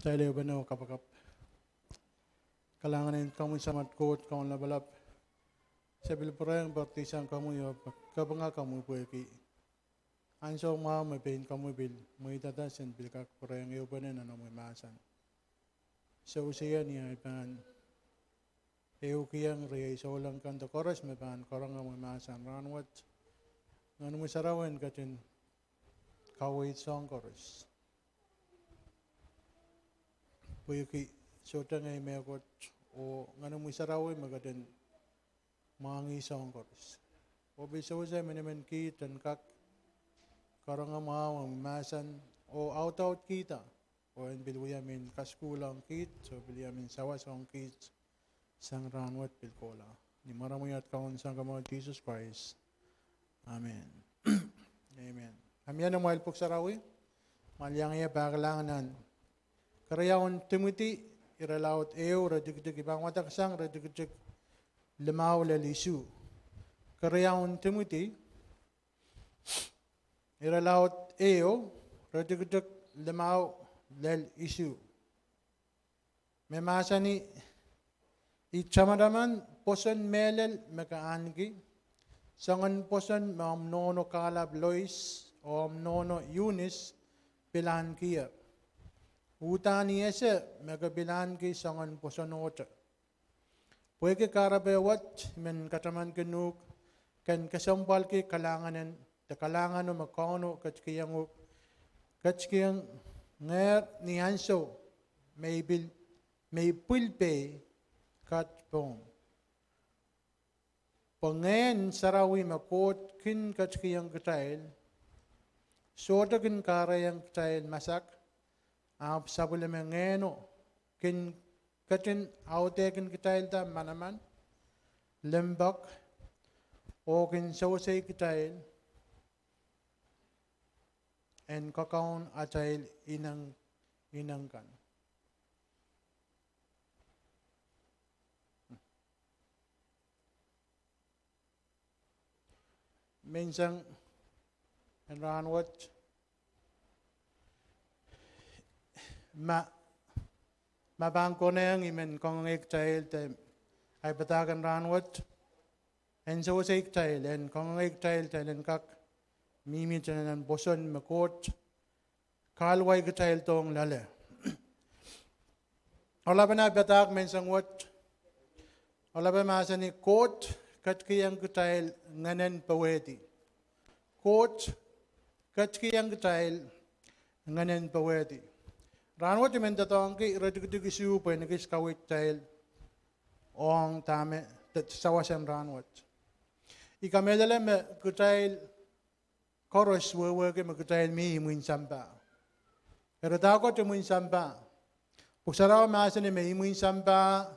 Tayo benar kapakap. Kalangan kamu samat Koht kamu labalap. Sabil perang baptisan kamu ya kabanga kamu pueki. Anso ma mapain kamu bil. May tatasan bil kak perang yo benar na may masan. So siya niya ipan. Eu Kiong ria so lang kan to koras mapan korang may masan ranwat. Nganu mo sarawan katin kawit song koras. Pueki sota ngay megot o nganu mo sarawan magaden mangi song koras. O bisaw sa menemen Keht kak korang may masan o out kita. O en bilyamin kaskulang Keht so bilyamin sawasong Keht sang ranwat pilkola. Ni maramuyat kaon sang kamao Jesus Christ. Amen. Amen. Kami ang mahal sarawi. Malyang iya pagkalanganan. Karayaon Timothy iralaut eo radig-dig ibang mataksang radig-dig lemaw lalisu. Karayaon Timothy iralaut eo radig-dig lemaw lalisu. Memasa ni Ichamadaman poson melel mekaangi sangan poson nono kalab Lois o nono Eunice bilan kia. Utani ese mega bilan ki sangan poson ota. Pueke karabewat men kataman kenuk kan kasampal ki kalanganan te kalangan no makono kachkiyang nger ni anso may pulpe kat pong. Pengen sarawi makot kin kachkiyang Kitail. Sota kin karayang Kitail masak. Ap sabule mengeno kin katin aute kin Kitail ta manaman. Lembak o kin sawasay Kitail. En kakaon atail inangkan. Minsan en ranwat mabangko na yang imen kong Kitail te ay batakan ranwat en so sa Kitail en kong Kitail te en kak mimi chanan boson makot kalway Kitail tong lale. Ola ba na batak minsan wat ola ba masa ni Koht Kiong Kitail Ngenihn Powehdi. Koht Kiong Kitail Ngenihn Powehdi. Ranwat imen tatong ki radig-dig isu po nagis kawit Kitail ong tame sawasan ranwat. Ikamedala me Kitail koros wewe ke me Kitail mi imuin sampa. Pero tako imuin sampa. Puksaraw masa ni me imuin sampa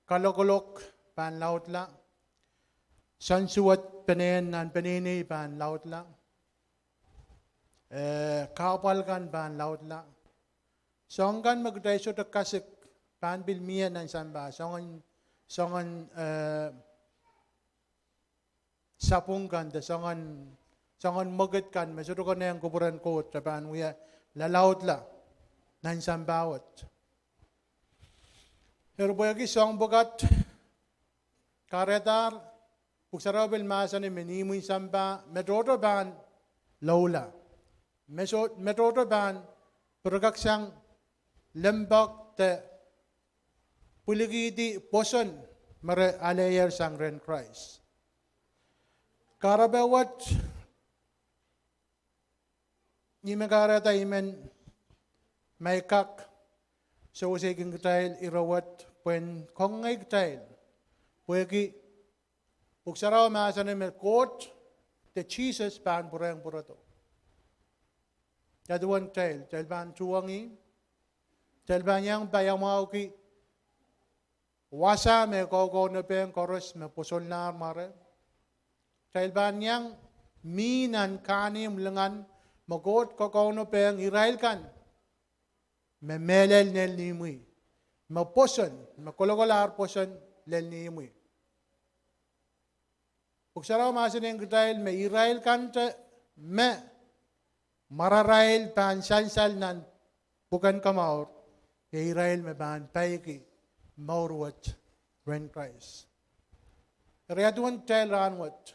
kalokolok pan laut la. Sansuat penen penini pan laut la. Kapal kan pan laut la. Songkan magday so kasik pan bilmian nan samba. Songan sapungkan de songan magat kan masuro ko na yung kuburan ko tapan uya lalaut la nan sambawat. Pero boyagi song bogat karetar Puksarabil masa ni menimuin samba metroto ban laula. Metroto ban pergaksang lembak te puligidi poson mare alayer sang ren Christ. Karabawat ni megarata imen maikak so useging Kitail irawat pen kongay Kitail. Puegi Puksaraw masa ni Koht te Jesus pan purang purato. Jaduan Kitail ban tuwangi. Kitail ban yang bayang mau ki wasa me kogo na peng koros me pusol na mare. Kitail ban yang minan kanim lengan magot kogo na peng Israel kan me melel nel nimui. Me poson me kologolar poson lel nimui. Puksaraw masa ni Kitail me Israel kanta me mararail pan sansal nan bukan kamaur Israel me ban paiki maurwat ren Christ. Riatuan tel ranwat.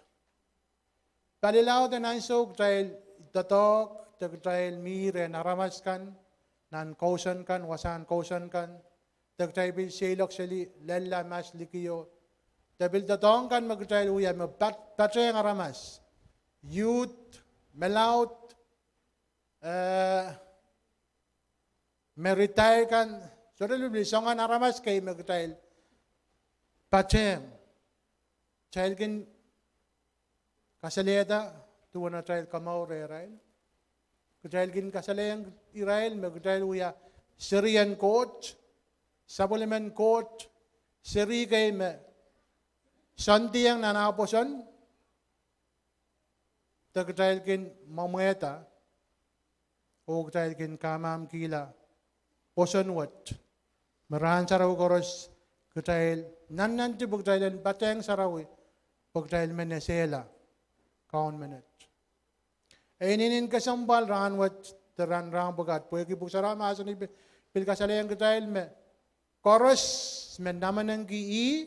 Palilaw den ansog tel tatok tel mire naramaskan nan kausan kan wasan kausan kan tel bil selok seli lella mas likiyo bil tatong kan magtel uya me patre ngaramas youth melaut me-retire kan so delu bisongan aramas kay magtel pacem chalgin kasaleda tuwana child kamau Israel chalgin kasalayang Israel magtel uya Syrian Koht Supplement Koht seri kay me santiyang nanaposon tagchalgin mameta o chalgin kamam kila posonwat marahan saraw koros kutail nan ti bugtailen bateng sarawi bugtail menesela kaun menet ininin kasambal ranwat teran rang bagat poeki buksara masani pil kasalayang kutail me koros men namanang gi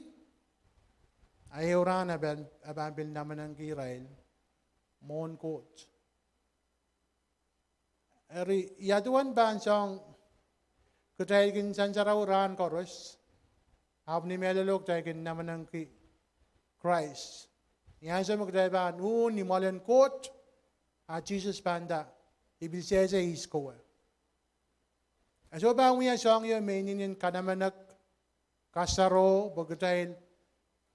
ayurana ben ababil namanang gi Israel mon Koht eri yaduan bansong kutail kin sansaraw ran koros Habni melolok tayo naman ng Christ. Yan sa magdaiban, ni Molen Koht, at Jesus panda, ibil siya sa isko. So ba ang song yun, may ninin kanamanak, kasaro, bagatail,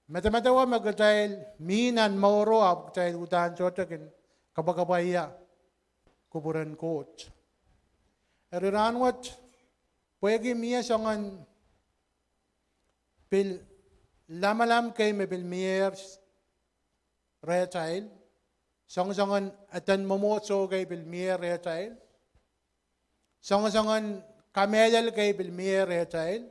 matamatawa magatail, minan mauro, abatail, utan, sotakin, kabagabaya, kuburan Koht. Eriranwat, pwede miya songan, bil lamalam kay me bil miers retail songan atan momotso kay bil mier retail songan kamelal kay bil mier retail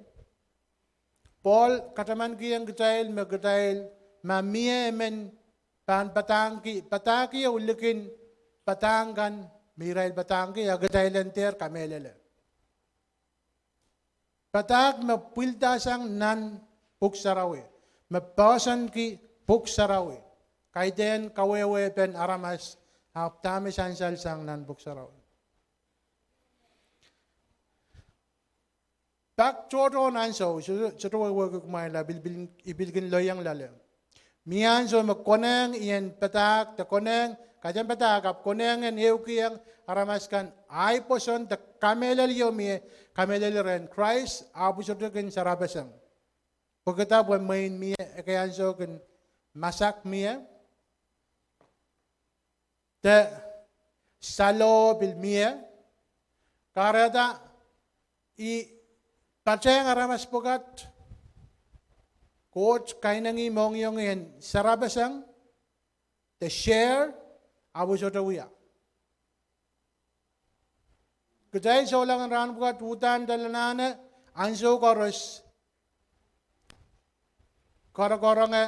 Paul kataman kiyang getail me getail ma mie men pan pataki ulikin patangan mirail patangi agetail enter kamelal patak me piltasang nan puksarawi. Mabasan ki puksarawi. Kaiden kawewe pen aramas haptami sansal sang nan puksarawi. Bak choto nanso, choto wag kumaila ibilgin loyang lale. Mian so makoneng iyan patak ta koneng kajan patak ap koneng en eukiyang aramas kan ay poson ta kamelal yomi kamelal ren Christ abu choto kin sarabasang. Pagkatapos main miya, kaya so kan masak miya, te salo bil miya, karada i paceng aramas pogat, Koht kainangi mong yung yan sarabasang, te share abu sotawiya. Kaya so lang ang ran pogat hutan dalanana, anso koros. Kora-kora nga,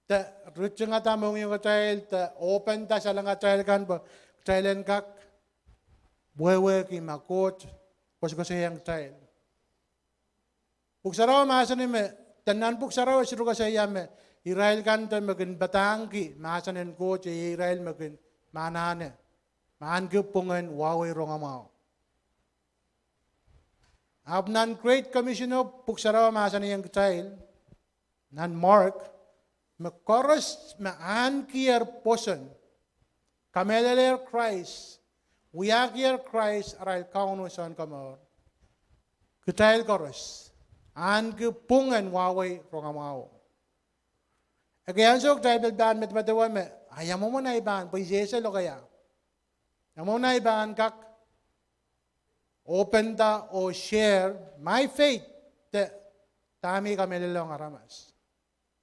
ta rutsi nga tamong yung katail, ta open ta sa lang katail kan ba, katailan kak, buwewe ki makot, pas-kasi yung katail. Puksaraw maasan me, tanan puksaraw, siru kasi yame, Israel kan ta magin batangki, maasan yung kot, Israel magin manane, maangkipungan, waway rongamaw. Abnan Great Commission of puksaraw maasan yung katail, nan Mark, makoros maankir poson, kamelaler Christ, uyakir Christ aral kaunusan kamor, kitail koros, anki pungan waway rongamaw. Agayan so tayo ban matmatawa me, ayam mo na iban, paisesa lo kaya. Ayam mo na iban kak, open ta o share my faith, te tami kamelelong aramas.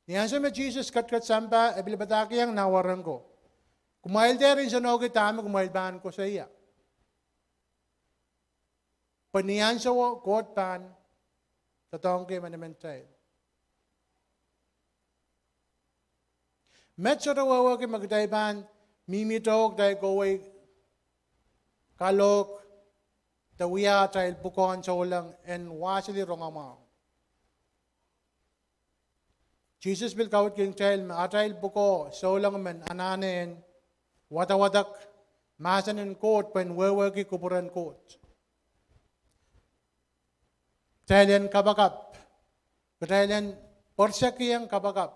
Niyan sa Jesus kat samba, ebilibataki ang nawaran ko. Kumail tayo rin sa nogi tama, kumailbahan ko sa iya. Paniyan sa Koht pan, tatong kayo manamentay. Met sa rawawa kayo magdayban, mimitok, dahi kaway, kalok, the we are tail bukon cholang and wasili rongama. Jesus will kaut king tail atail buko solang men ananen watawadak masan and Koht pen werki kupuran Koht. Tailen kabakap. Tailen Porsakiyang kabakap.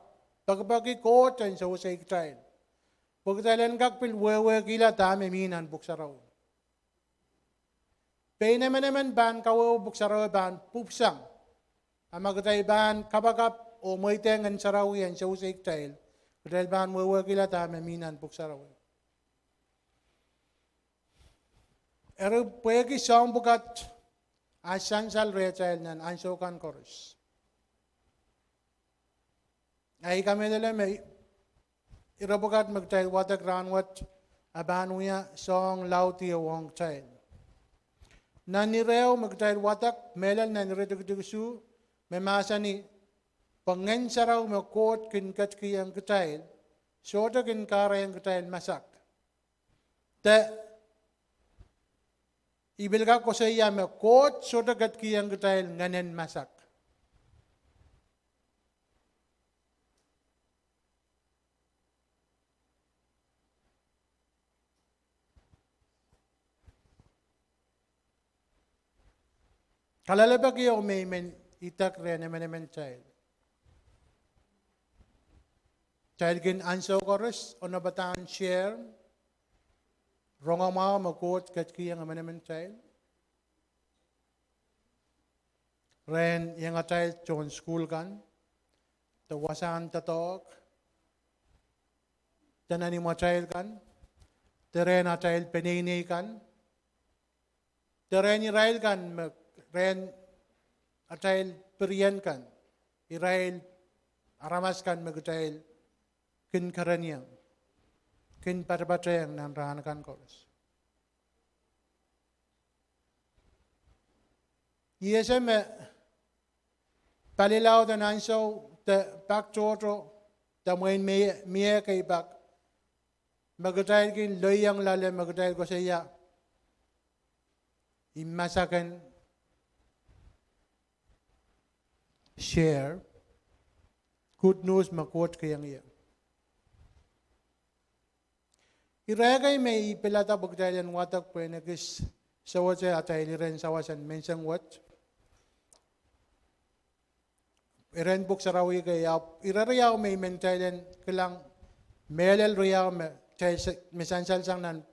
Pagbagi Koht and so say Kitail. Pagtailen kakpil wewe kila tame minan buksaraw. Painemenemen ban kawo buksaraw ban pupsang. Amagtay ban kabakap o moitengan saraw yan so say Kitail. Kitail ban wewe kila tame minan buksaraw. Ero pwegi siyang bukat asan sal rechail nan ansokan chorus. Ay kami nila may irabukat magtail watak ranwat abanuya song lauti awang tail. Nanireo magtail watak melal naniritigtigsu may masani pangen saraw may Koht kinkat kiyang kitail sota kinkara yung kitail masak. Te ibilga ko sa iya may Koht sota kat kiyang kitail nganen masak. Kalalabag iyo may itak rin naman child. Child kin anso chorus o nabataan share. Ronga mga mag-Koht kat kiyang naman child. Ren yung child chon school kan. Tawasan tatok. Tanani mo child kan. Teren a child penini kan. Teren Israel kan ren atail perian kan Israel aramas kan magatail kin karanyang kin parbatayang nan rahan kan koros yesem palilaw dan anso te paktoto tamuin mie kay bak magatail kin loyang lale magatail ko saya imasakan share good news mag-Koht kayang iya. Iragay may pilata bagdayan watak po nagis sawat sa atay liren sawasan mensang wat. Iren buk sa rawi kaya irarayaw may mentayan kilang melel rayaw mesansal sang nan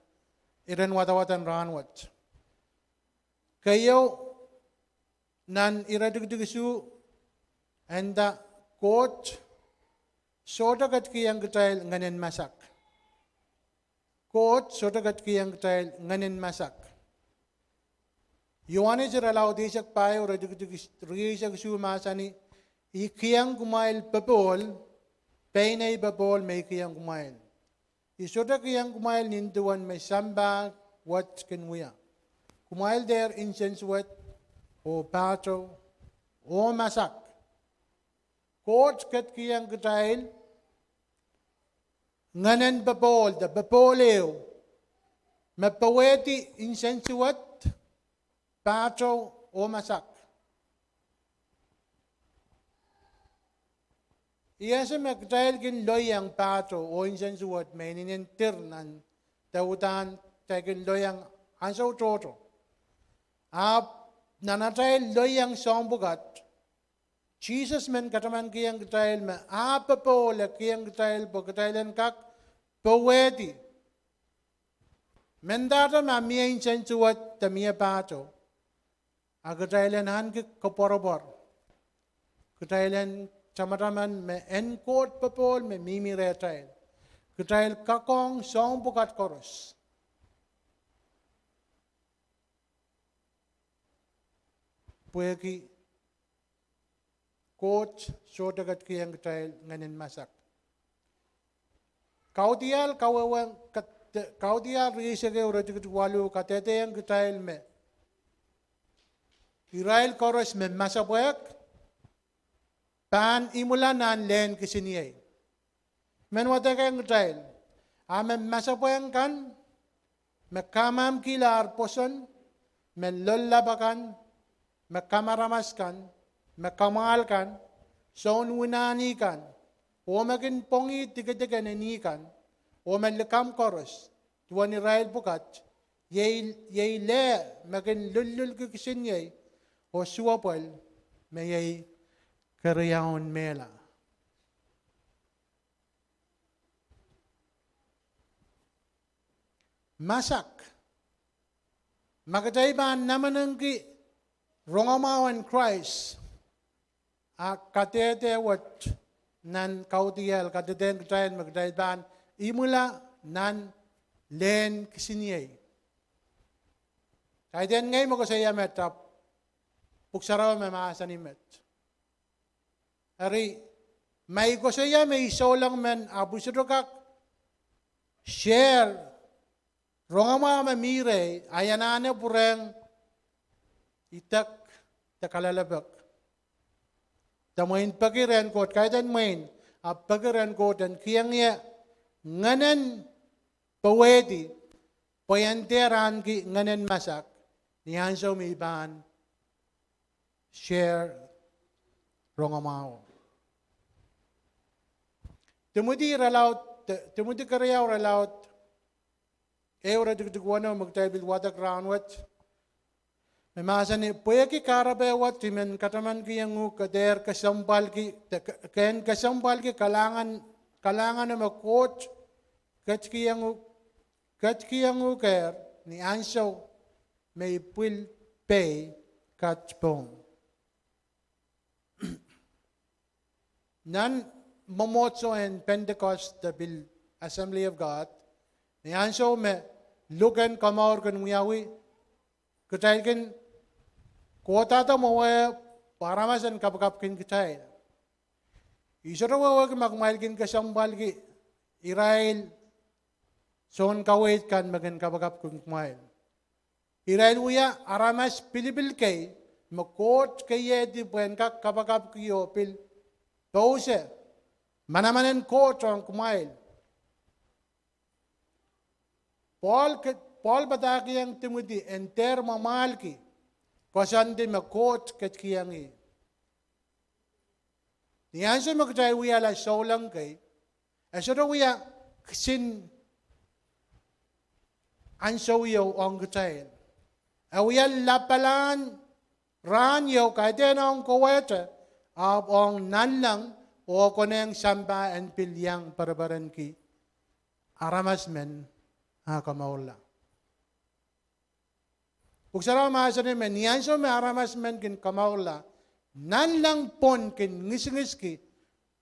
iren watawatan rahan wat. Kayo nan iradigdigisu and the Koht sotagat kiyang kitail nganen masak. Koht sotagat kiyang kitail nganen masak. Yuane siralaw disak payo riyak sumasani ikiyang kumail papol painay papol may kiyang kumail. Isotak kiyang kumail ninduan may samba what kinwiya. Kumail there incense what o pato o masak. Koht kat kiyang kitail nganen bapol da bapoleo mapaweti insensuat pato o masak. Iyasa magkitail kin loyang pato o insensuat may ninentir nan tautan takin loyang ansaw toto. Nanatail loyang sombugat Jesus men kataman kiyang kitail me apa po la kiyang kitail po kitailan kak Powehdi. Mendata ma mia insensuat ta mia pato. A kitailan han ki kaporobor. Kitailan chamataman me en Koht papol me mimi retail. Kitail kakong song bukat koros. Pueki Koht sotagat kiyang kitail nganin masak. Kautial risege urajik walu katete yang kitail me. Israel koros me masapoyak pan imulanan len kisiniyay. Men wata kayang kitail. Amen masapoyang kan me kamam kilar poson melulabakan, mekamaramaskan, mekamalkan, sonwinanikan, o magin pongi tiga-tiga nanikan, o melekam koros, tuan Israel bukat, yay le magin lulul kikisin yay, o suwapal, may karyaon mela. Masak. Makataiban naman ang ki rongamawan Christ. Katete wat nan kautiel kateten kitail makataiban imula nan len kisinyay. Kaiten ngay mo ko sa yamet tap puksaraw may maasanimet. Ari may ko sa may isolang men abusudokak share rongama mamire ayanane pureng itak takalalabak. Tamain pagiran kot kaitan main pagiran kot dan Kiongnya nganan Powehdi payanteran ki nganan masak niyan so may ban share rongamao. Temudi karyaw ralaut Eura dugdugwana magtabil watak raunwat. May masa ni pweki karabewat timen kataman ki yang kader kasambal ki ken kasambal ki kalangan na makot kat ki yang ker ni anso may pil pay kat pong. Nan momotso and Pentecost the bill Assembly of God ni anso me lugan kamaur kan muyawi kitail kan kota ta mawa paramasan kapkap kin kitail isoro wa magmail kin kasambal ki Israel son kawait kan magan kapkap kin kumail Israel uya aramas pilibil kay makot kay di buen kak kapkap kiyo pil pause manamanen kot ang kumail Paul bataki yang Timothy enter mamal ki kosan din makot ket kiyangi. Niyan sa magtay wiya la solang kay asoro wiya ksin anso yo ang gutay. Awiya lapalan ran yo kay denong koweta ang nanlang o koneng samba en pilyang parabaran ki aramas men kamaula. Puksara maasan men niyan so may aramas men kin kamaula nan lang pon kin ngis ki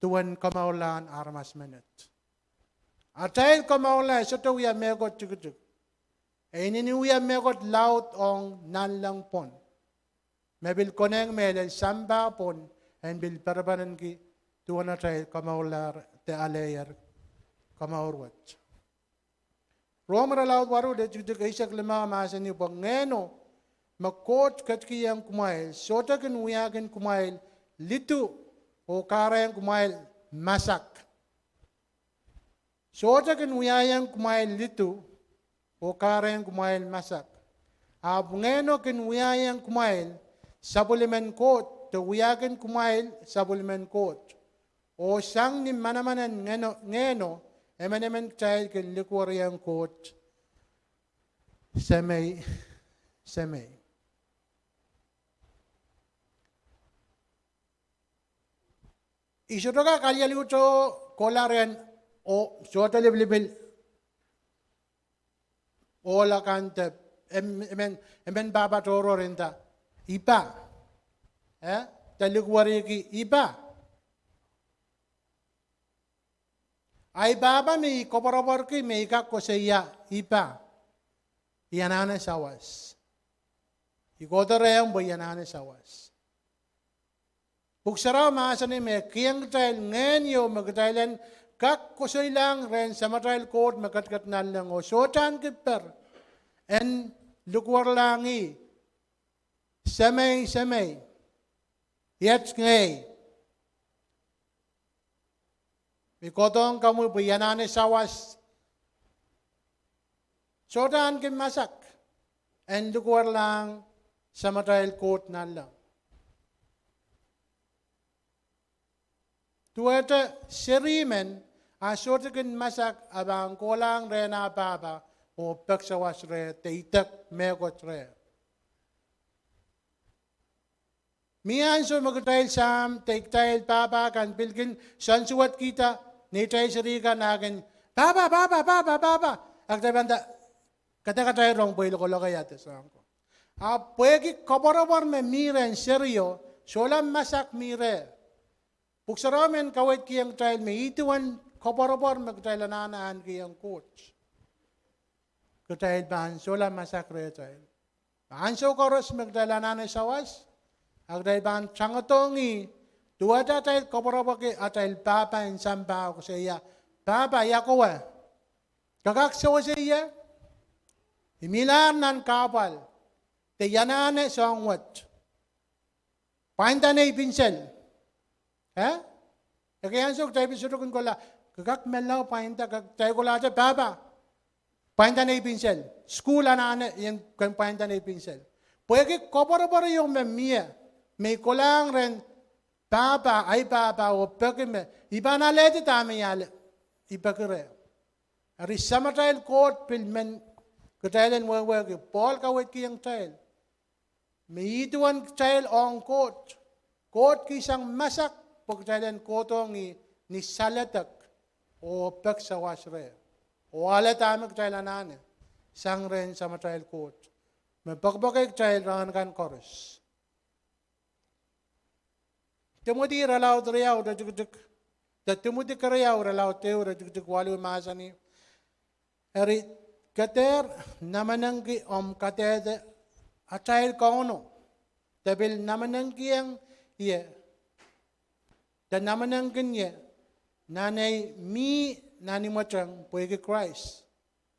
tuan kamaulaan aramas menet. Atay kamaula so to wiya megot chukchuk. Ini ni wiya megot laut ong nan lang pon. Mebil koneng melel samba pon en bil parabanan ki tuan atay kamaula te alayer kamaurwat. Roma laut waru de chukchuk isak lima maasan ni bangeno makot katki yang kumail sota kan uyagan kumail litu o kara yang kumail masak sota kan uyayang kumail litu o kara yang kumail masak abungeno kan uyayang kumail sabulimen kot to uyagan kumail sabulimen kot o sang ni manamanan ngeno emenemen child kan likwar yang kot semay Isotoka kalyaliuto kolaren o sota level o la kante emen baba toro renta ipa talukwari ki ipa ay baba mi koporobor ki mi ka koseya ipa yanane sawas ikotore ang boyanane sawas Puksara maasan ni me Kiong Kitail ngenyo magkitailan kak kusoy lang ren sa matayal Koht magkatkat lang o sotan kiper en lukwar langi semay yet ngay mikotong kamu bayanane sawas sotan kin masak en lukwar lang samatail Koht nalla. Tuata serimen asotakin masak abang kolang re na baba o peksawas re teitak megot re. Mian so magtail sam teiktail baba kan pilkin sansuat kita ni tayo sarikan akin baba agta banda kata-kata rong boy lo kaya tesang ko. Puegi koborobor me miren serio solam masak mire. Puksaramen kawit kiyang tail me ituan koborobor magtail nanaan kiyang coach. Katail ban solam masak re tail. Anso koros magtail nanay sawas. Agday ban changatongi dua tail koborobor ke atail papa in samba ko siya. Papa yakowa. Kagak sawa siya. Imilan nan kapal. Te yanane songwat. Paintane pincel. Kaya sok tayo bisudukun ko la. Kagak melaw painta kag tayo ko la ate baba. Paintane pincel. School anane yung paintane pincel. Pwede koporo-poro yung memia. May kulang rin baba ay baba o pagkime. Iba na lete tami yale. Iba kere. Ari samatail Koht pilmen. Kitailan wawag. Paul kawit kiyang tail. May ituan tail on Koht. Koht kisang masak. Pagkailan Kohtong ni salatak. O pagsawas re. O alat amig tail anane. Sang rin samatail Koht. May pagbakay tail rangan kan chorus. Timudi ralaw driyaw da jugjuk. Da timudi karayaw ralaw teo da jugjuk wali masani. Eri kater namanangki katede atail kauno. Tabil namanangki yang iya. Dan namanangkin iya. Nanay mi nani matang puwege Christ.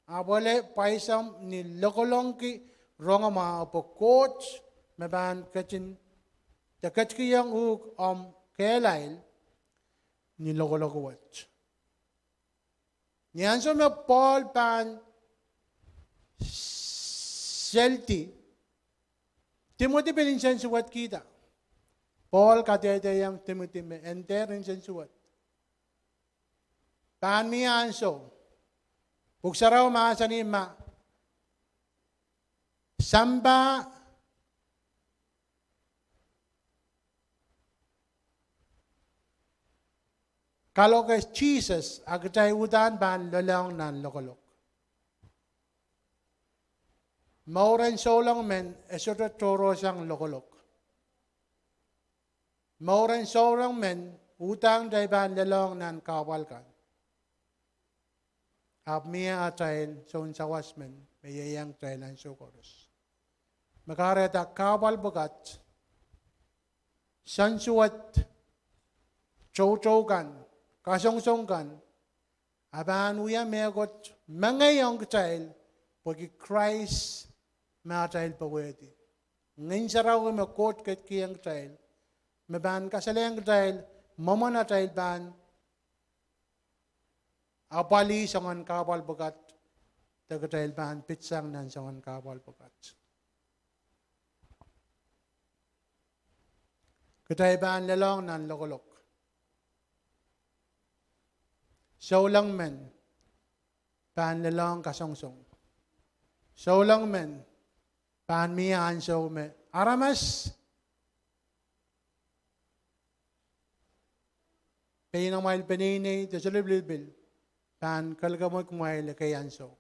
Abole paisam ni lokolongki ronga ma po coach maban kachin. Dakat kiyang Kitail ni loko-loko watch. Niyan so me Paul pan selti. Timothy pelinsan suwat kita. Paul katete yang Timothy me enter rinsan suwat. Pan miyan so. Buksaraw maasa ni ma. Samba kalau kay Jesus, agtay udan ban lalang nan lokolok. Mauran solang men, esota toro sang lokolok. Mauran solang men, utang day ban lalang nan kawal kan. Ap miya atayin, son sawas men, mayayang tayo nan sokoros. Makareta kawal bagat, sansuat, chow kan, kasong-songkan, aban uya megot mangayong kitail, pagi Christ matail Powehdi. Ngayon sa raw may Koht ket kiyang kitail, maban kasalayang kitail, mamon atail ban, apali sangan kapal bagat, tagatail ban pitsang nan sangan kapal bagat. Kitail ban lalong nan lokolok. So lang men, pan lalong kasong-song. So lang men, pan miyaan so me. Aramas, pinang mail penini, tasalibil, pan kalgamoy kumail kayan so.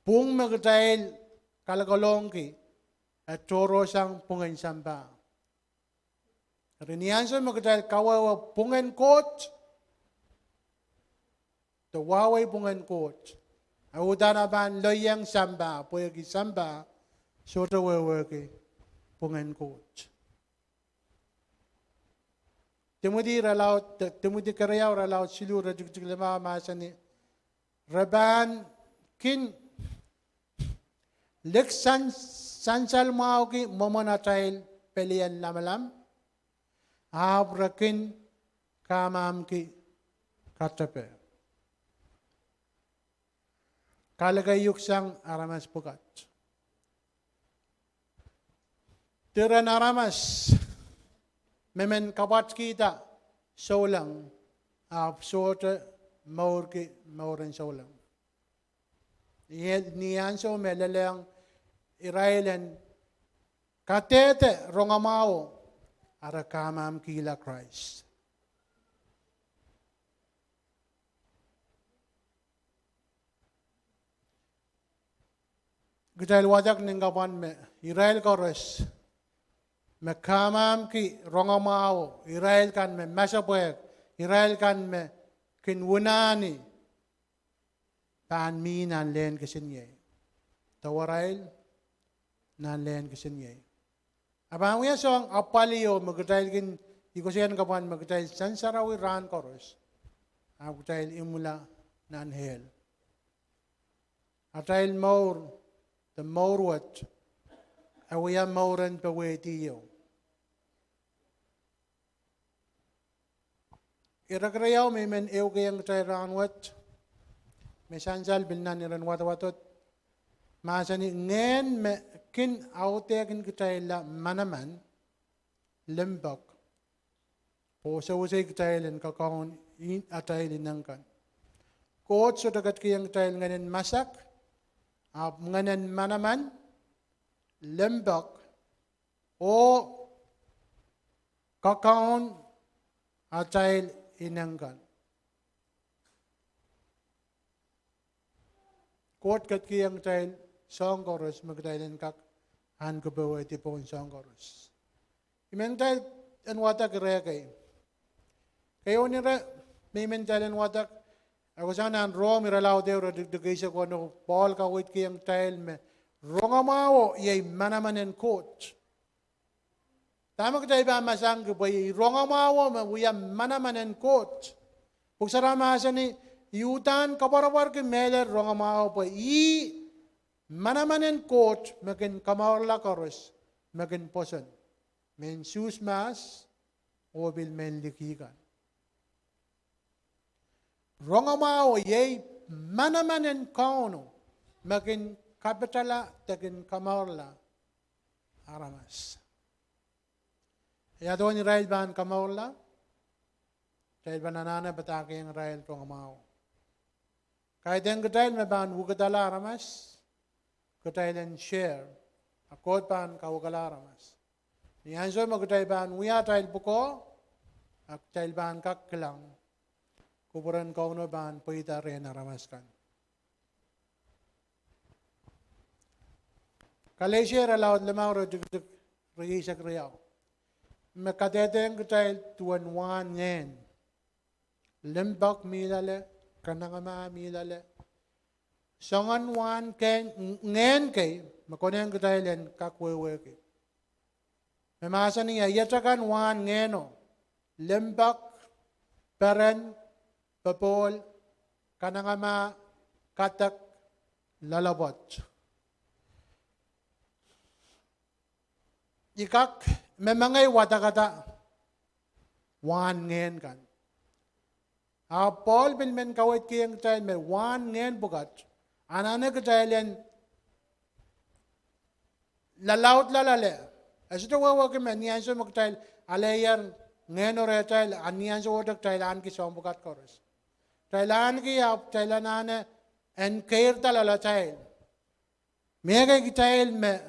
Pung magtail kalgalongki, at toro sang pungan samba. Rinian so magdahil kawawa pungan Koht. Tawaway pungan Koht. Awudan aban loyang samba. Puyagi samba. Sota wawagi pungan Koht. Timudi karayaw ralaw silu rajug lima masani. Raban kin leksan sansal mauki momonatail pelian lamalam. Abrakin kamam ki katape. Kalagayuk sang aramas pugat. Tiran aramas. Memen kabat kita solang. Sorte mauren solang. Niyan so melalang Israelen katete rongamao ara kamam kila Christ. Kitail wadak ninggapan me Israel kores me kamam ki rongamao Israel kan me masapwek Israel kan me kinwunani pan mi nan len kesinye tawarail nan len kesinye abang ya song apalio magtail kin ikosian kapan magtail sansarawi ran kores agtail imula nan hel atail maur the maurwat awiya mauran Powehdi yo irakrayaw may men eugayang tay ranwat may sansal bilnan iran watawatot masani ngen me kin autekin kitayla manaman lembak po sa usay kitaylan kakawon ataylin nangkan Koht so dagat kiyang kitayl nganen masak nganen manaman lembak o kakawon atayl inangkan. Koht kat kiyang tail song chorus magdailan kak han Powehdi po song chorus. Imeng tail an watak rekay. Kayo nira may mentalan watak ako sana an rom iralaw deo digay sa ko no Paul ka wait kiyang tail me rongamawo yay manamanen Koht. Tama kita iba masang kubay rongamawo mawiyam manamanen Koht. Pugsarama sa ni yutan kaparawar ke meler rongamawo pa manamanen Koht makin kamarla koros makin poson. Men susmas o bil men likikan. Rongamawo yay manamanen kauno makin kapitala takin kamarla aramas. Ya doon Israel ban kamarla Israel ban nanana batake ang Israel rongamawo. Kahit ang Kitail may ban wugatala aramas Kitail and share akot ban kawagala aramas. Niyan so magkitail ban wiya tail buko ak tail ban kaklang kuburan kauno ban puita rin aramas kan. Kalesya ralaw lamang ro regisak riyaw. Makadeteng Kitail tuan wan ngen. Lembak milale kanangama milale. Songan wan ken ngen kay makoneng Kitailen kakwewe kay. Memasa niya yatakan wan ngeno. Lembak peren papol kanangama katak lalabot. Ikak memangay watakata wan ngen kan. Paul bilmen kawit kiyang Kitail me wan ngen bugat. Anane Kitailen lalaut lalale. Asito wawag men niyan so magtail alayar ngen ore tail aniyan so wadak tailan ki som bugat koros. Tailan ki ap tailanane en kair talala tail. Mega Kitail me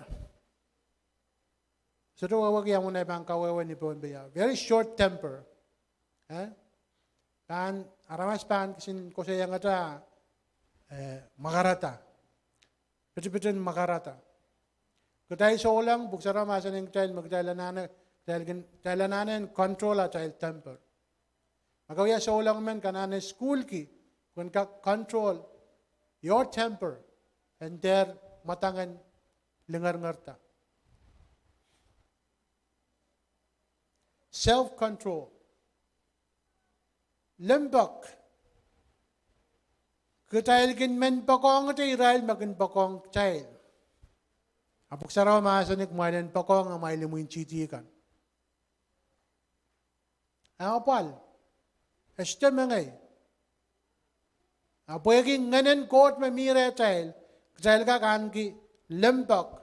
so to wawag yang unay bang kawewe ni Pon Beya. Very short temper. Pan aramas pan kisin ko sa yang ata magarata. Piti-pitin magarata. Kitail so lang buksara masan ng Kitail magtailanane control at tail temper. Magawya so lang men kanane school ki kun ka control your temper and there matangan lingar-ngarta. Self-control. Lembak. Kitail kin men pakong at Israel magin pakong Kitail. Apok saraw maasanik mailin pakong ang mailimuin chitikan. Apal. Este mengay. Apoyagin nganen Koht mamire Kitail. Kitail ka kan ki lembak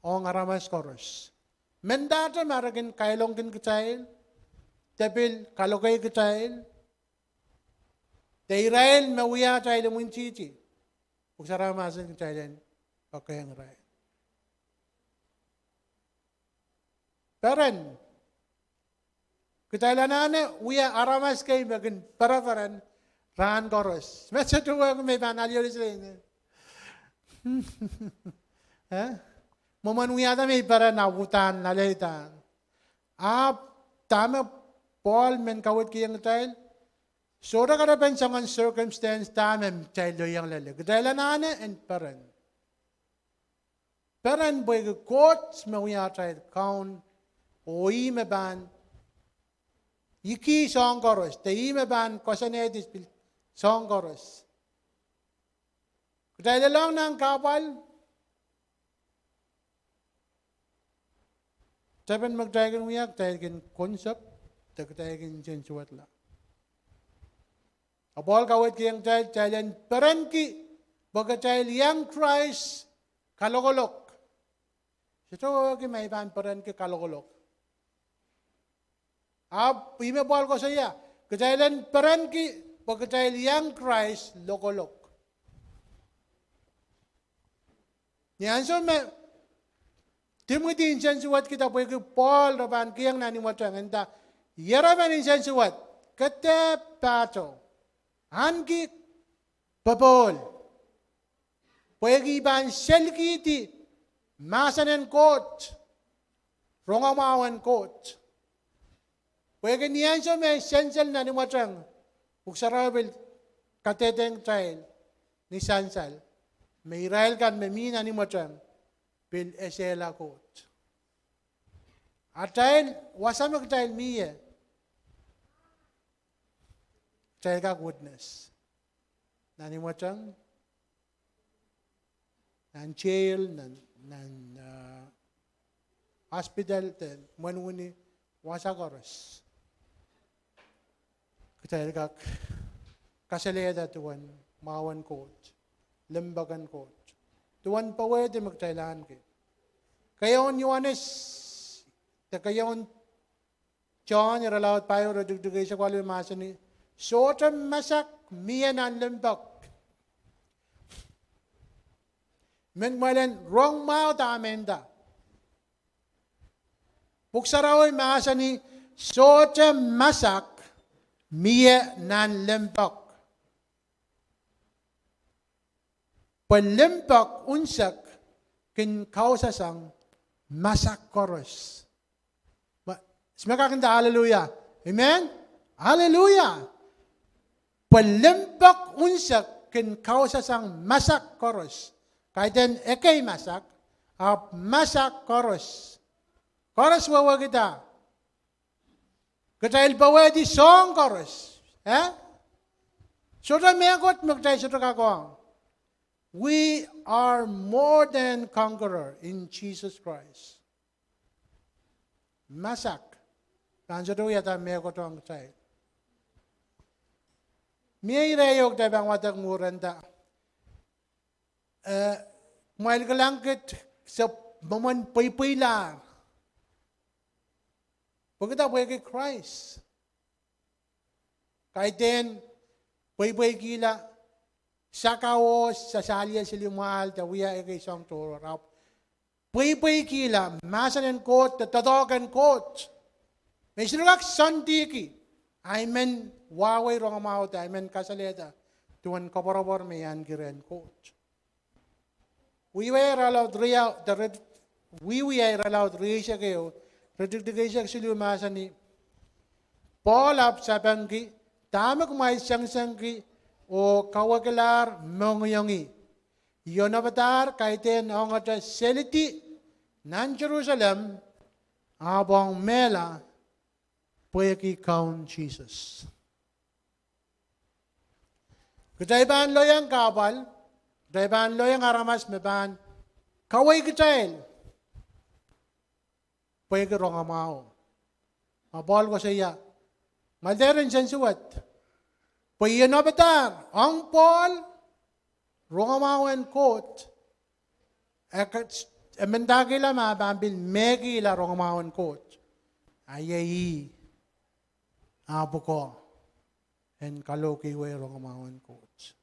o ngaramas koros. Mendata maragin kailongkin kitail, tabil kalokay kitail, te Israel mawia tayo mo chichi. Ugsara masan kitailen, okay ang Israel. Peren, kitailanane, uya aramas kay magin paraparan, ran koros. Mesa tuwa ko may banalyo rin. Moman uyata may para nabutan, nalaitan. Tama Paul men kawit kiyang tail. Sora kada pensangan circumstance tama tayo yang lele. Gdala nane and paran. Paran boy Koht me uyata kaun oi me ban. Iki song koros. Te me ban kosanedis song koros. Gdala lang ng kapal. Taban magdagan uyak, tayo concept, tayo sensuat la. Abol kawit kiyang tayo peranki, baga tayo yang Christ kalokolok. Sito may iban peranki kalokolok. Ime bol ko saya, tayo peranki, baga tayo yang Christ lokolok. Yan so Timothy insensuat kita boleh ke Paul raban kiang nani macam enda. Yaraban insensuat kete pato. Anki papol. Boleh ban selkiti masanen Koht. Rongamawan Koht. Boleh ke nian so me sensel nani macam. Uksarabil kateteng trail ni sansal. Me Israel kan me mi nani macam. Bil esela Koht. Atail wasama kitail miye. Tail ka goodness. Nani macam nan jail nan hospital ten manuni wasa koros. Kitail ka kasaleda tuan mawan Koht. Lembagan Koht. Tuan Powehdi magtailan ke. Kayon Yohanes, kayon John, yaralawat payo, radugdugay sa kwalo masa ni, sotam masak, miyan ang lembak. Mengmalen, wrong mao ta amenda. Buksaraw masa ni, sotam masak, miyan ang lembak. Pelempak unsak kin kausasang masak koros. Semakakanda hallelujah. Amen? Hallelujah. Pelempak unsak kin kausasang masak koros. Kahit ekay masak, masak koros. Koros wawa kita. Kitail Powehdi song koros. Sudah meyagot magtay sudah kakong. We are more than conqueror in Jesus Christ. Masak. Kanso do yata me ko tong tay. Me irayog tayo bang watak muranda. Mahal ka lang kit sa maman paypaylar. Pagkita po kay Christ. Kahit din, paypay kila. Sakawo sa salya silimual tawiya kay isang turo rap. Paypay kila masanen Koht tatogan Koht. May sinulak santiki. Amen waway rong amount amen kasaleta. Tuan kaparabor mayan kiren Koht. We were allowed riya kayo. Redigdigay siya silimasan ni Paul up sa bangki. Tama kumay siyang o kawagalar mongyongi. Yon avatar kaiten ang ata seliti nan Jerusalem abang mela pweki kaun Jesus. Kutaiban loyang kapal, kutaiban loyang aramas meban kaway kitail. Pweki rong amao. Mabal ko siya. Malderin sensuat. Payan avatar, ang Paul, Rongamawan Koht, mendagila mabambil megi la rong maon Koht. Ayai abuko en kaloki we rong maon Koht.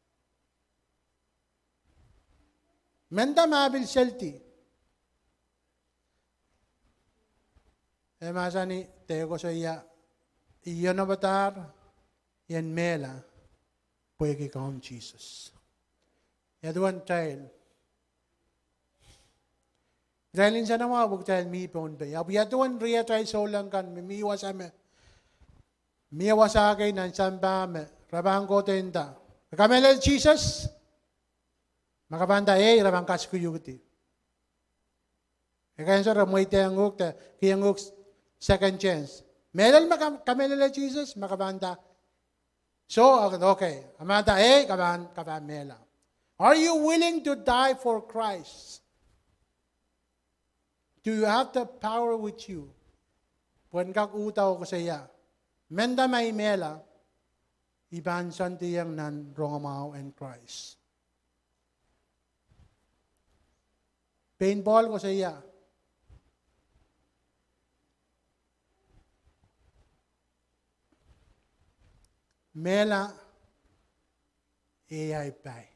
Menda mabil selti. Masani tego sa iya iyon avatar yan mela puegi kaum Jesus. Yaduan child. Dahil sa nama buk child mi pon be. Abu yaduan ria child so lang kan mi wasame. Mi wasake nan samba me rabang ko tenda. Kamela Jesus. Makabanda rabang kas kuyuti. Kaya sa ramoy tayanguk ta kiyanguk second chance. Melal kamela Jesus makabanda. So okay, amanda kaban mela. Are you willing to die for Christ? Do you have the power with you? When kak utaw ko sa iya, menda may mela, iban santiyang nan rongamao and Christ. Paintball ko sa iya. Mela, AI pay.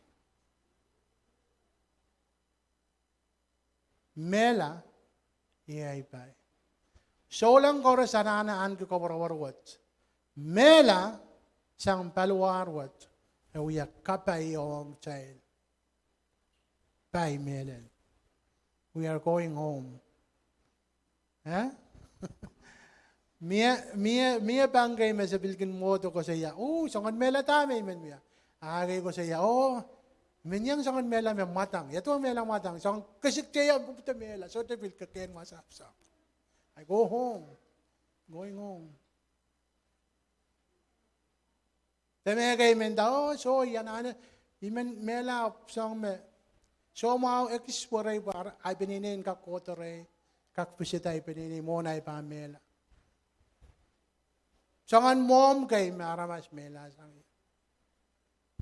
Mela, AI pay. So lang ko sananaan ko kawarwarwat. Mela, sang paluwarwat. Uya kapay yung child. Pay melen. We are going home. Huh? Mia bangay me sa bilkin moto ko sa iya. Oh, sangan mela tame men mia. Agay ko sa iya. Oh, menyang sangan mela me matang. Yato mela matang. Sang kasik tiya puputa mela. So te bil kaken masap-sap. I go home. Going home. Teme kay men da. Oh, so yan ana. Imen mela sang me. So mau explore bar ay pininin ka kotore. Kak pisita ay pininin mo na ipamela. Sangan mom kay maramas mela sang.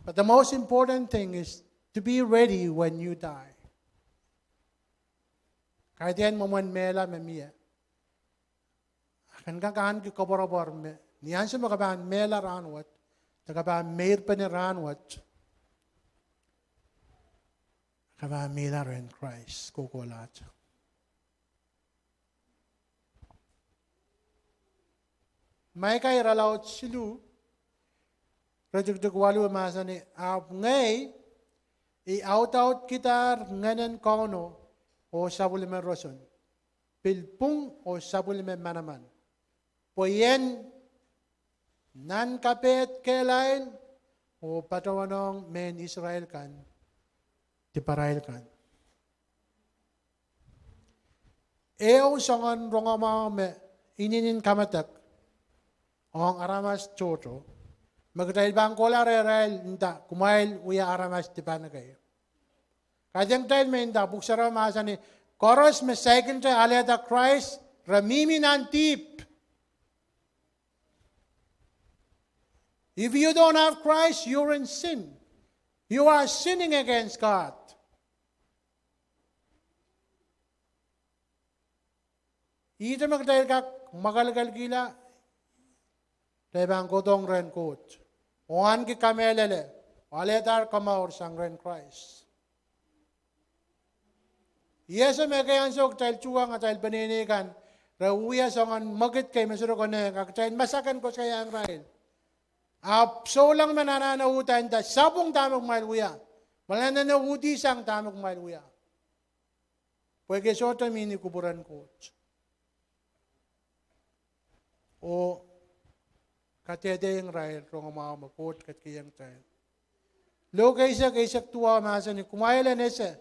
But the most important thing is to be ready when you die. Kahit yan mo man mela memiya. Akan kakahan ki kabarabor me. Niyan sa makabahan mela ranwat. Nakabahan mair pa ni ranwat. Kabahan mela rin Christ. Kukulat. May kay ralaw silu, rajugdug walu masa ni ap ngay, i-out kita nganan kono o sabulime roson, pilpung o sabulime manaman. Poyen nan kapet kelail o patawanong men Israel kan, tiparail kan. Eo sangan rongama me ininin kamatak, ang aramas chocho, magdahil bang kola rerail, hindi, kumail uya aramas di pa na kayo. Kajang dahil may hindi, buksara masa ni, koros me second tayo aleda Christ, ramimi nantip. If you don't have Christ, you're in sin. You are sinning against God. Ito magdahil ka, magalgal gila, Tebang kodong ren Koht. Oan ki kamelele. Aletar kamaur sang ren Christ. Yesa me kayan sok tail chuang at tail paninikan. Rawuya songan magit kay mesuro ko na kag tail masakan ko sa yang rail. So lang mananautan ta sabong tamog malwuya. Wala na nauti sang tamog malwuya. Pwede sota mini kuburan Koht. O katede yung rail, rong mga Koht kat kiyang tayo. Lo kaysa tuwa masa ni kumailan esa,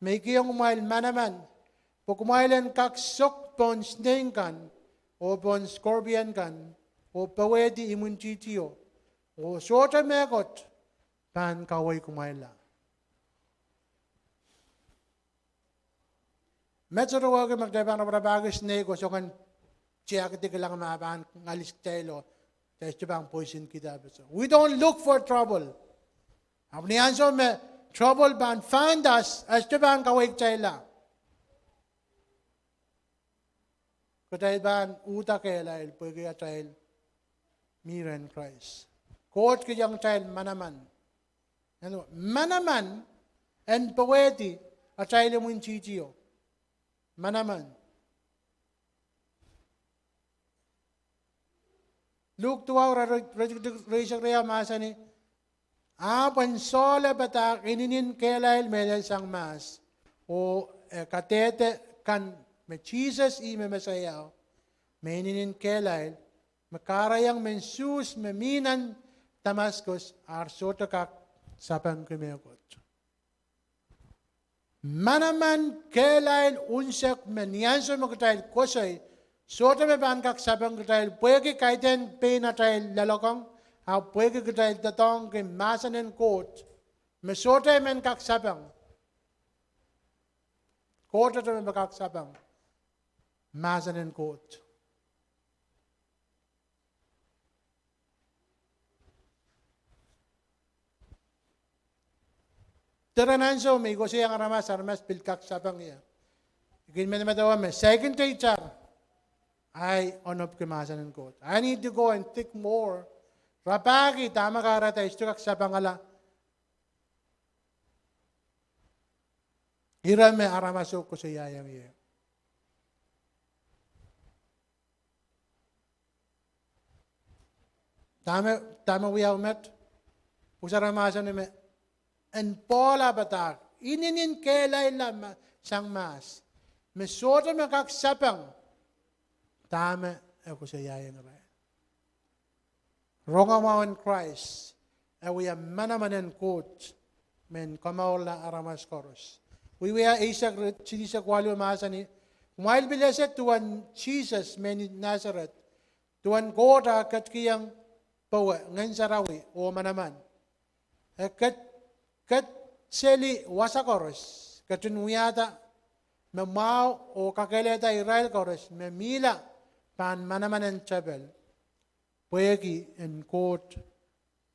may kiyang umail manaman, po kumailan kaksok pon snake kan, o pon scorpion kan, o Powehdi imunchitiyo, o sota mekot, pan kaway kumaila. Metro wag magdabang na brabago snake o so kan chiyakiti ka lang maabahan ngalis telo. We don't look for trouble. Trouble ban find us as to bang kawig chayla. Kitail ban uta kelail pergi atail miren Christ. Koht ke yang tail manaman. Manaman en Powehdi atail mun cicio. Manaman. Luke tuaw rejek rea masa ni. Apan sola batak ininin kelail melel sang mas. O katete kan me Jesus I me Messiah. Meninin kelail. Makarayang mensus meminan Damaskus arsotokak sapang kumekot. Manaman kelail unsak menyanso magtail kosay sota me bankak sapang kutail puwege kaiten penatail lalokong au puwege kutail tatong ke masanen Koht me sota men kak sapang Koht to me bakak sapang masanen Koht. Terananso may ko siya ang aramas pilkak sapang iya. Ikin matawa me second teacher ay onop kemasanan ko. I need to go and think more. Rapagi tama karata istukak sapang ala. Irame aramaso ko siya yang iya. Tama wiyaw met. Usaramasan ni me. En pola batak ininin kelay lam sang mas mesota makak sapang tama ako sa yayang ray rongawawan Christ awiya manamanen Koht men kamawla aramas koros we were isak sinisa kwalo masani while blessed tuan Jesus men Nazareth tuan Koht kat kiyang pawa ngan sarawi o manaman kat seli wasakoros katunuyata memau o kakeleta Israel koros memila pan manamanen chabel puegi en Koht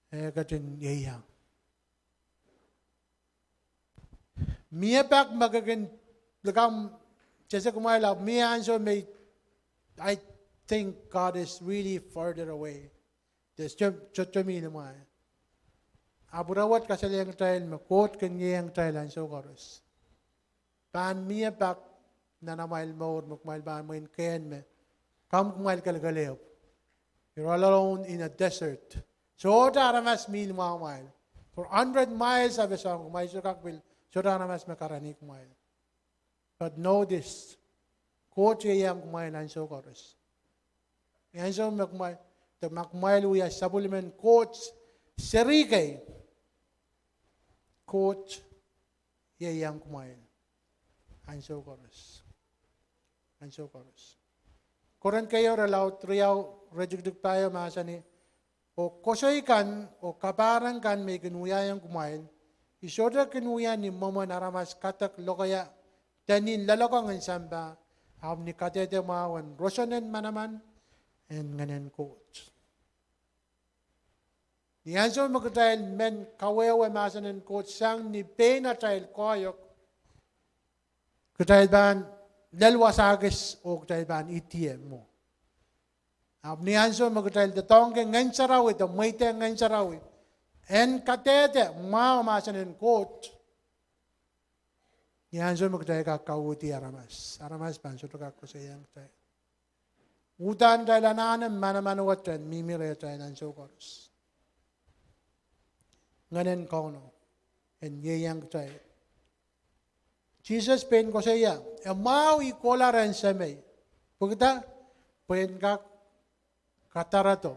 katun yeyang miapak magagan legam jese kumaila mia answer me I think God is really further away just chochomi namai aburawat kasalyang tail Koht kenyang tailan so koros. Pan miya pak nanamail maur mukmail ban mo in ken me. Kam kumail kalgaleo. You're all alone in a desert. So taramas mil mile. For 100 miles of a song kumail so kakbil so taramas makarani kumail. But know this. Koht yang kumail an so koros. Yan so makmail the makmail uya sabulimen Koht serigay. Koht yang kumain. Anso koros. Anso koros. Koran kayo relaw triyaw rejugdug tayo masa ni o kosoy kan o kaparang kan may kinuya yang kumain. Isoda kinuya ni mama naramas katak lokaya tanin lalakang ang samba am ni katete mawan rosanen manaman and nganen Koht. Yan so magkatail men kawewe masanen Koht sang ni penatail koyok. Katail ban lalwasagis o katail ban itiem mo. Niyan so magkatail datong ke ngayon sarawit o mayte ngayon sarawit. En katete masanen Koht. Yan so magkatail kakawuti aramas. Aramas ban so kakako sa iyang katail. Utan tayo lananam manamanawatan mimire tayo ng so koros. Nganen kono en yeyang tay Jesus pen ko saya mau ikola ren samay pagta pen ka katarato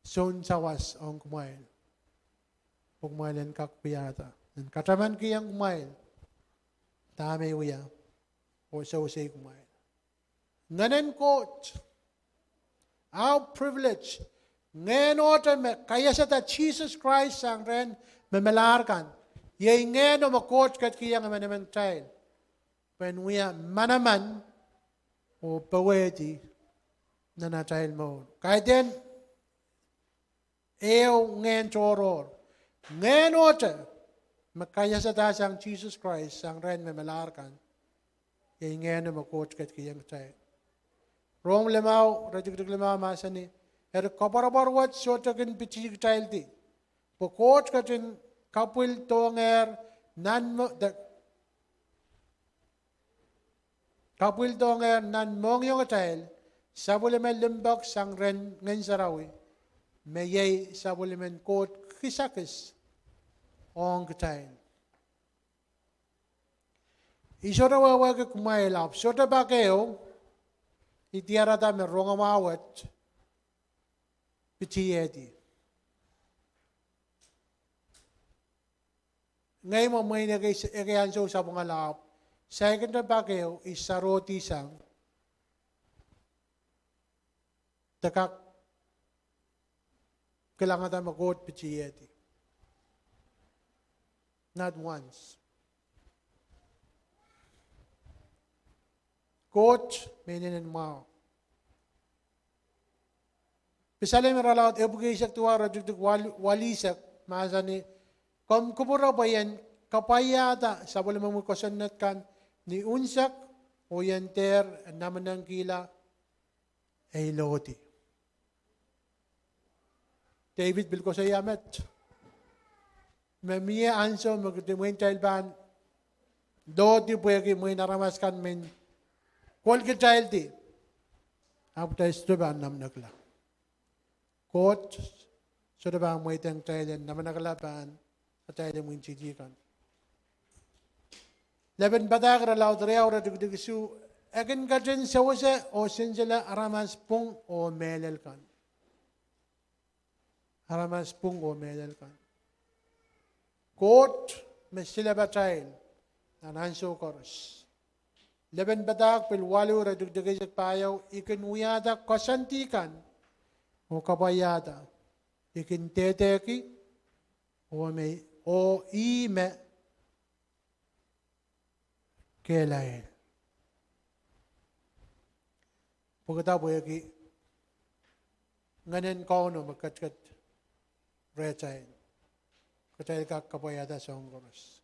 son sawas ang kumain pagmailan kak piyata en kataman kiyang kumain tame uya o sa usay kumain nganen Koht our privilege ngayon otan kaya sa ta Jesus Christ ang ren memelarkan. Yay ngayon o Koht kat kiyang manamantail. When we are manaman o Powehdi na natail mo. Kaya din, ngayon choror. Ngayon otan, makaya sa ta sang Jesus Christ ang ren memelarkan. Yay ngayon o Koht kat kiyang tail. Rong lemau, rajik lemau masani. Koparabar wat sotakin pichi Kitail ti. Koht katin kapil tonger nan kapil tonger nan mongyong Kitail. Sabulemen limbak sang ren ngen sarawi. Mayay sabulemen Koht kisakis ong Kitail. Isora wawa ke kumailap. Sota bakeo itiarata me rongamawat pichiyedi. Ngayon mo may nag-ianso sa mga lap. Second na bakeo is saroti sang takak kailangan tayo mag-Koht pichiyedi. Not once. Koht, meaning mao. Pisalay meralaut ebugisak tuwa rajuk walisak masani kom kubura bayan kapayata sa boleh memukosannatkan ni unsak oyanter namanang kila ay loti. David bilko sa yamet. Mamiya anso magtimuin ban doti puwagi mo naramaskan men Kol Kitail ti. Apta istuban nam nakla. Koht sudah bang mo itang Thailand naman nakalapan at Thailand mo inchijikan. Laban batak ralaw teriaw radugdugisu akin kajen sawase o sinjala aramas pung o melel kan. Aramas pung o melel kan. Koht mesila batail nananso koros. Laban batak pilwalu radugdugisak payaw ikin uyada kosantikan o kabayada ikin teteki o ime kelain. Pagkatapos yaki nganen kauno magkatkat rechain. Katail ka kabayada sa Hongoros.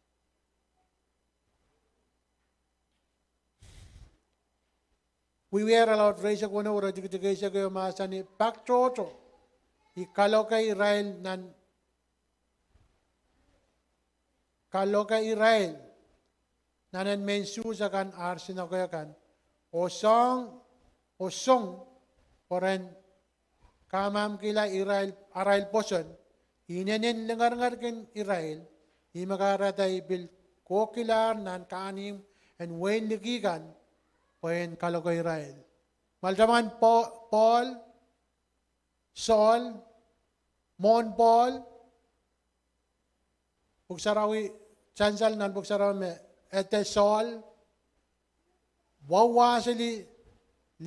We were allowed raise ko na ura dikita kayo masani paktroto ikaloka Israel nanan mensu sa kan arsina kaya kan o song oren kamam kila Israel poson inenen lengar ken Israel imagaratay bil kokilar nan kanim and wen ligigan Poin kalau ke Israel. Maljaman Paul, Saul, Mon Paul, buksarawi chansal nan buksarawi me ete Saul, wawa sili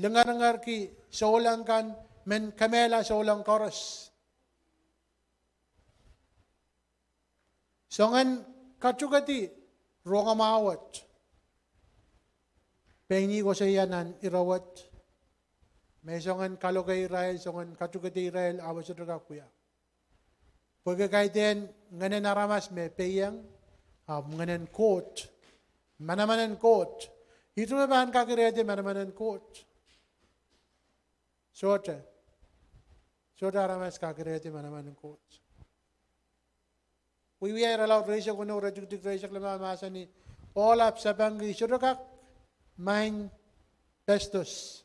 lengar ki saulang kan men kamela saulang koros. Songan kacukati rongamawat. Pengi ko sa iyanan irawat. May songan kalo kay Israel, songan kacukati Israel, awas sa daga kuya. Pagkakaiten, nganen aramas me peyang, nganen Koht, manamanan Koht. Ito na bahan kakirete manamanan Koht. Sote aramas kakirete manamanan Koht. We are allowed raise ko no rajuktik raise klama masani all up sa bangi sudakak Main pestos.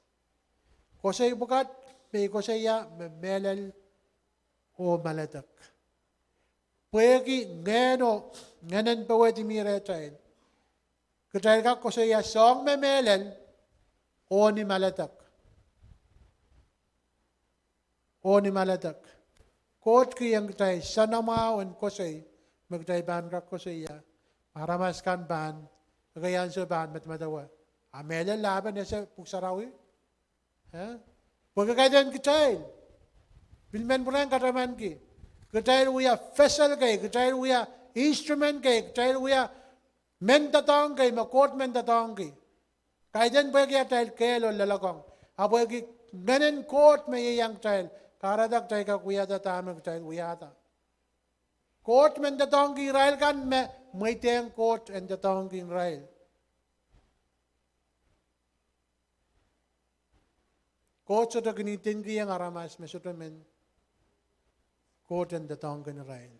Kosay bukat, may kosaya, melel, o malatak. Pwegi nganan Powehdi miretain. Katail ka kosaya song melel, o ni malatak. Koht ki yang tay sanamawan kosay, magtay ban ka kosaya, paramaskan ban, kagayan sa ban matmatawa. Amelel laban nasa puksarawi. Pagkakaitan Kitail. Bilmen pulang kataman ki. Kitail uya vessel kay, Kitail uya instrument kay, Kitail uya mentatong kay, makot mentatong kay. Kaitan po kaya tail kelo lalakong. Apo yung nganen Koht may iyang tail. Karadak tayo kakuyata tamang tail uyata. Koht mentatong ki Israel kan may tiyang Koht and tatong ki Israel. Koht soto ginitin kiyang aramas me soto men Koht and the tong generain.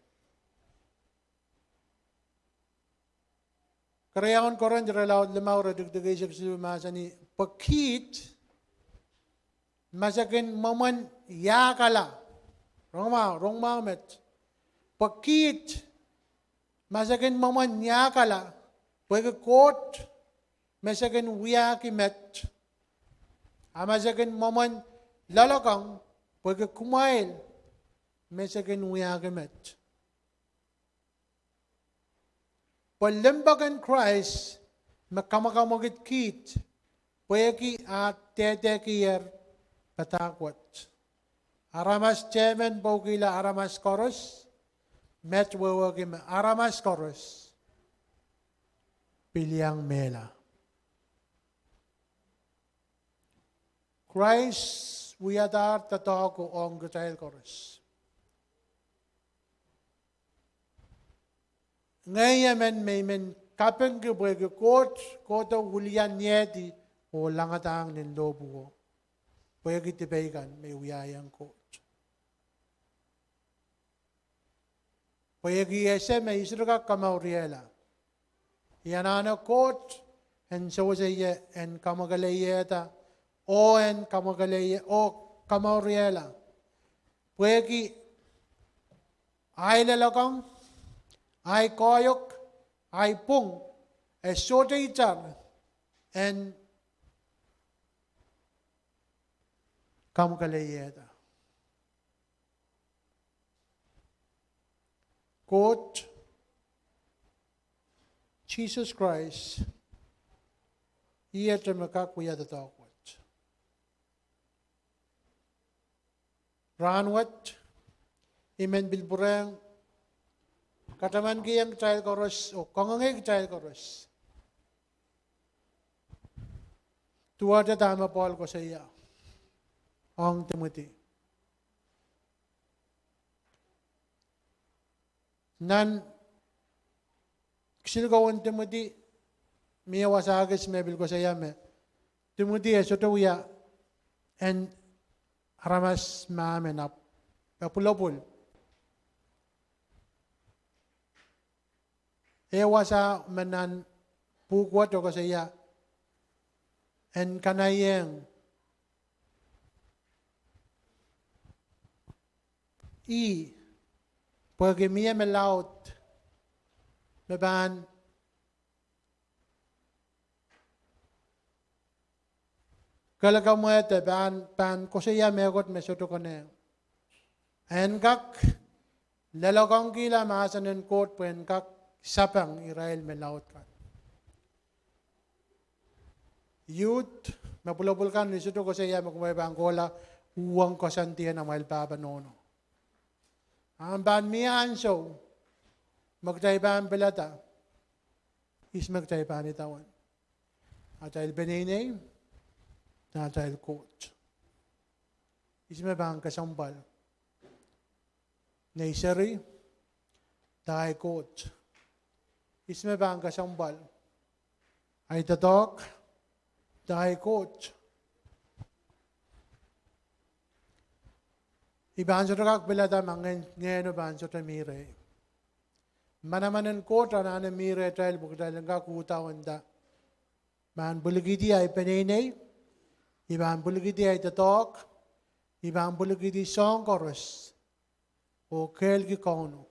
Karayaon koran jara laut lemau ra degdegay sa masani pakit masakin maman yakala. Rongma met. Pakit masakin maman yakala. Pwede Koht masakin wiyaki met. Amasakin maman lalakang pwede kumail masakin wiyaki met. Palimbagan Christ makamakamagat kit pwede at tetekier patakwat. Aramas chairman bogila aramas koros met wawagim aramas koros pilyang mela. Christ wiyadar tatako ong Kitail koros. Ngayon may kapeng kibwege Koht wulian nieti o langatang ng lobo ko. Pwede tibaygan may uyayang Koht. Pwede yese may isruka kamauriela. Yanana Koht en sawasaya en kamagalayeta o en kamagalaya o kamauriela. Pwede ay lalakang ay koyok, ay pung, sote-itar, and kamkalayeta. Koht, Jesus Christ, iyete makakuya tatakot. Ranwat, imen bilbureng, kataman kiyang Kitail koros o kongangay Kitail koros. Tuwada tama Paul ko sa iya. Ang Timothy. Nan kisilgawan Timothy miya wasagis mebil ko sa iya me. Timothy sotowiya and aramas maamen up. Papulopul. Ewasa menan pukwat o kasaya en kanayeng pwede miya melaut meban kalagamuete ban kasaya megot mesoto kane en kak lalakang kila maasanen Koht pwen kak sapang Israel melaut kan. Youth, mapulapulkan ni suto ko sa iya magkumay bangkola uwang kasantiyan ng mahal baba nono. Ang ban miyan so magtayban belata is magtayban itawan. Atayil benene, atayil Koht. Is mabang kasambal. Naisari, tayo Koht. Isme bang kasambal ay tatok dahil Koht. Iban sa takak bilada mangen ngeno ban sa tamire. Manamanen Koht ana mire tail bukdal nga kutawan da. Man bulgidi ay penene, iban bulgidi ay tatok, iban bulgidi song koros o kelgi kono.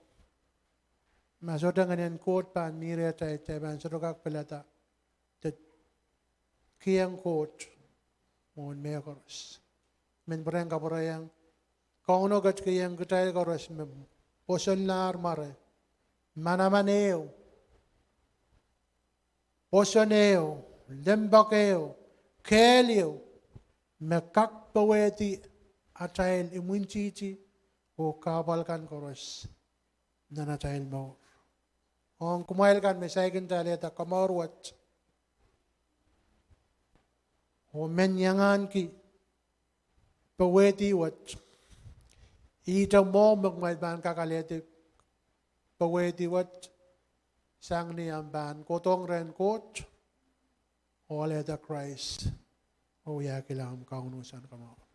Masota ngayon Koht pan mire tayo ban sa takak bilada. Kiong Koht mon me koros. Men bereng kaporayang kono gat Kiong Kitail koros me posonar mare. Manamaneo. Posoneo, lembakeo, kelio, me kak Powehdi atail imunchichi o kabalkan koros na natail mo. Ang kumail kan may saygin taleta kamarwat o menyangan ki Powehdi wat ita mo magmail ban kakalete Powehdi wat sang ni amban kotong ren Koht o leta Christ o yakilam kaunusan kamao.